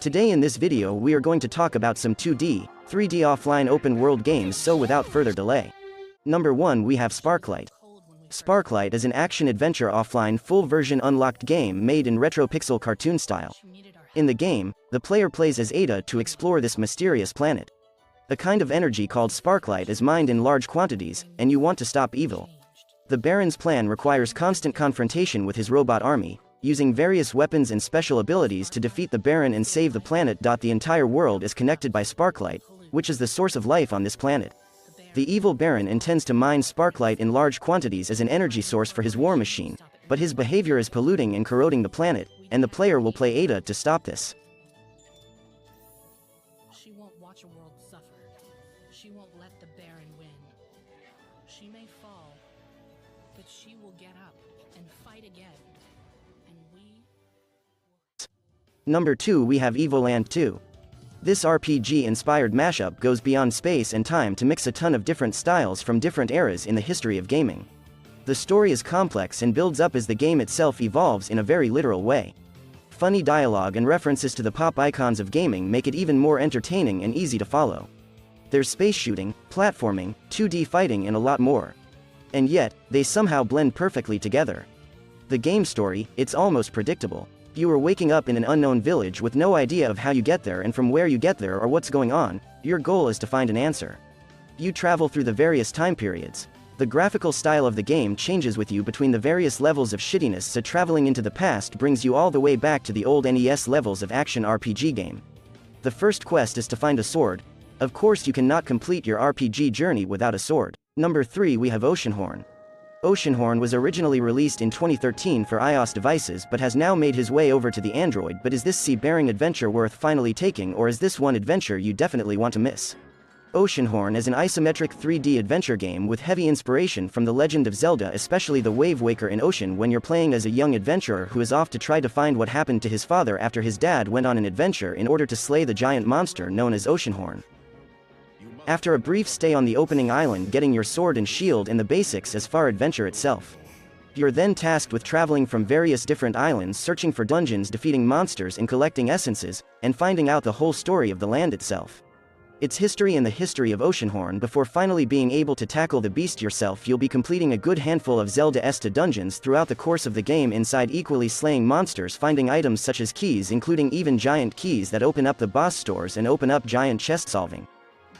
Today in this video we are going to talk about some 2D, 3D offline open world games, so without further delay. Number 1 we have Sparklite. Sparklite is an action-adventure offline full-version unlocked game made in retro pixel cartoon style. In the game, the player plays as Ada to explore this mysterious planet. A kind of energy called sparklite is mined in large quantities, and you want to stop evil. The Baron's plan requires constant confrontation with his robot army, using various weapons and special abilities to defeat the Baron and save the planet. The entire world is connected by sparklite, which is the source of life on this planet. The evil Baron intends to mine sparklite in large quantities as an energy source for his war machine, but his behavior is polluting and corroding the planet, and the player will play Ada to stop this. She won't watch a world suffer. She won't let the Baron win. She may fall, but she will get up and fight again. And we... Number 2 we have Evoland 2. This RPG-inspired mashup goes beyond space and time to mix a ton of different styles from different eras in the history of gaming. The story is complex and builds up as the game itself evolves in a very literal way. Funny dialogue and references to the pop icons of gaming make it even more entertaining and easy to follow. There's space shooting, platforming, 2D fighting and a lot more. And yet, they somehow blend perfectly together. The game story, it's almost predictable. You are waking up in an unknown village with no idea of how you get there and from where you get there or what's going on. Your goal is to find an answer. You travel through the various time periods. The graphical style of the game changes with you between the various levels of shittiness, so traveling into the past brings you all the way back to the old NES levels of action RPG game. The first quest is to find a sword. Of course you cannot complete your RPG journey without a sword. Number 3 we have Oceanhorn. Oceanhorn was originally released in 2013 for iOS devices but has now made his way over to the Android. But is this seafaring adventure worth finally taking, or is this one adventure you definitely want to miss? Oceanhorn is an isometric 3D adventure game with heavy inspiration from The Legend of Zelda, especially the Wave Waker in Ocean, when you're playing as a young adventurer who is off to try to find what happened to his father after his dad went on an adventure in order to slay the giant monster known as Oceanhorn. After a brief stay on the opening island, getting your sword and shield and the basics as far adventure itself. You're then tasked with traveling from various different islands, searching for dungeons, defeating monsters and collecting essences, and finding out the whole story of the land itself. Its history and the history of Oceanhorn before finally being able to tackle the beast yourself. You'll be completing a good handful of Zelda-esque dungeons throughout the course of the game, inside equally slaying monsters, finding items such as keys, including even giant keys that open up the boss stores and open up giant chest solving.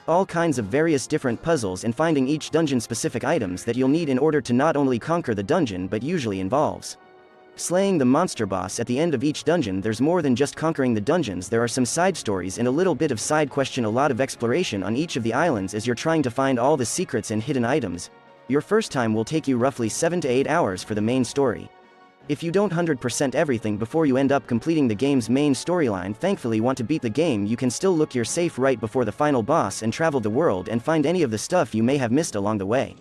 All kinds of various different puzzles, and finding each dungeon specific items that you'll need in order to not only conquer the dungeon but usually involves slaying the monster boss at the end of each dungeon. There's more than just conquering the dungeons, there are some side stories and a little bit of side question, a lot of exploration on each of the islands as you're trying to find all the secrets and hidden items. Your first time will take you roughly 7 to 8 hours for the main story. If you don't 100% everything before you end up completing the game's main storyline, thankfully want to beat the game, you can still look your safe right before the final boss and travel the world and find any of the stuff you may have missed along the way.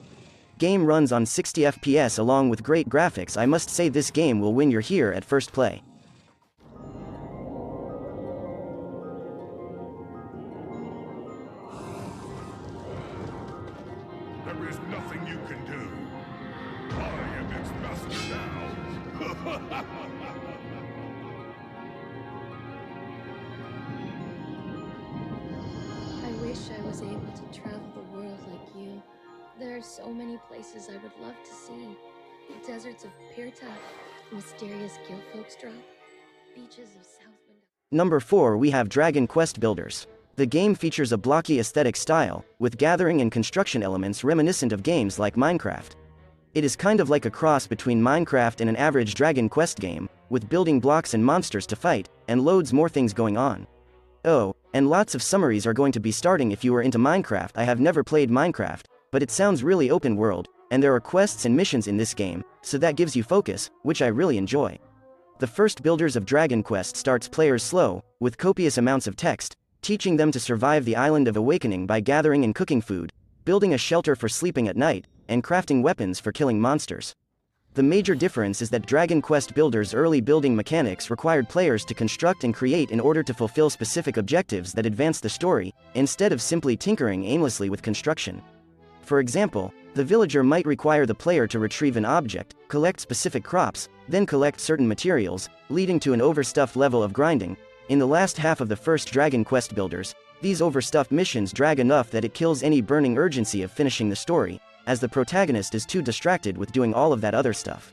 Game runs on 60 FPS along with great graphics. I must say this game will win your here at first play. There is nothing you can do. I am its master now. I wish I was able to travel the world like you. There are so many places I would love to see. The deserts of Pirta, mysterious Gilfolk's Drop, beaches of Southwind. Number 4 we have Dragon Quest Builders. The game features a blocky aesthetic style, with gathering and construction elements reminiscent of games like Minecraft. It is kind of like a cross between Minecraft and an average Dragon Quest game, with building blocks and monsters to fight, and loads more things going on. Oh, and lots of summaries are going to be starting if you are into Minecraft. I have never played Minecraft, but it sounds really open world, and there are quests and missions in this game, so that gives you focus, which I really enjoy. The first Builders of Dragon Quest starts players slow, with copious amounts of text, teaching them to survive the Island of Awakening by gathering and cooking food, building a shelter for sleeping at night, and crafting weapons for killing monsters. The major difference is that Dragon Quest Builders' early building mechanics required players to construct and create in order to fulfill specific objectives that advance the story, instead of simply tinkering aimlessly with construction. For example, the villager might require the player to retrieve an object, collect specific crops, then collect certain materials, leading to an overstuffed level of grinding, In the last half of the first Dragon Quest Builders, these overstuffed missions drag enough that it kills any burning urgency of finishing the story, as the protagonist is too distracted with doing all of that other stuff.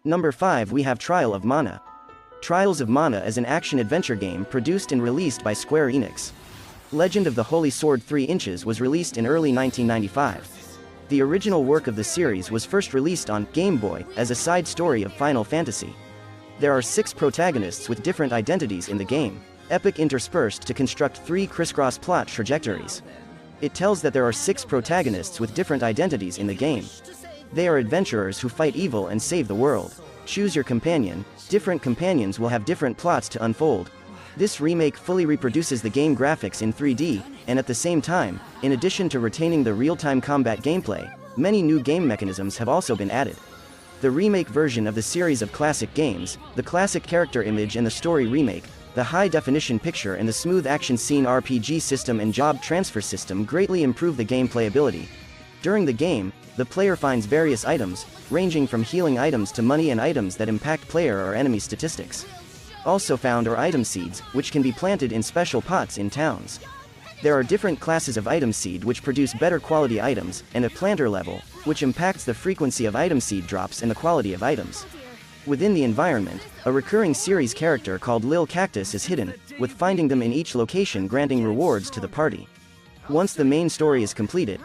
Number 5, we have Trial of Mana. Trials of Mana is an action-adventure game produced and released by Square Enix. Legend of the Holy Sword 3 Inches was released in early 1995. The original work of the series was first released on Game Boy as a side story of Final Fantasy. There are 6 protagonists with different identities in the game, epic interspersed to construct 3 crisscross plot trajectories. It tells that there are 6 protagonists with different identities in the game. They are adventurers who fight evil and save the world. Choose your companion. Different companions will have different plots to unfold. This remake fully reproduces the game graphics in 3D, and at the same time, in addition to retaining the real-time combat gameplay, many new game mechanisms have also been added. The remake version of the series of classic games, the classic character image and the story remake, the high-definition picture and the smooth action scene RPG system and job transfer system greatly improve the game playability. During the game, the player finds various items, ranging from healing items to money and items that impact player or enemy statistics. Also found are item seeds, which can be planted in special pots in towns. There are different classes of item seed which produce better quality items, and a planter level, which impacts the frequency of item seed drops and the quality of items. Within the environment, a recurring series character called Lil Cactus is hidden, with finding them in each location granting rewards to the party. Once the main story is completed.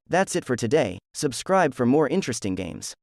That's it for today. Subscribe for more interesting games.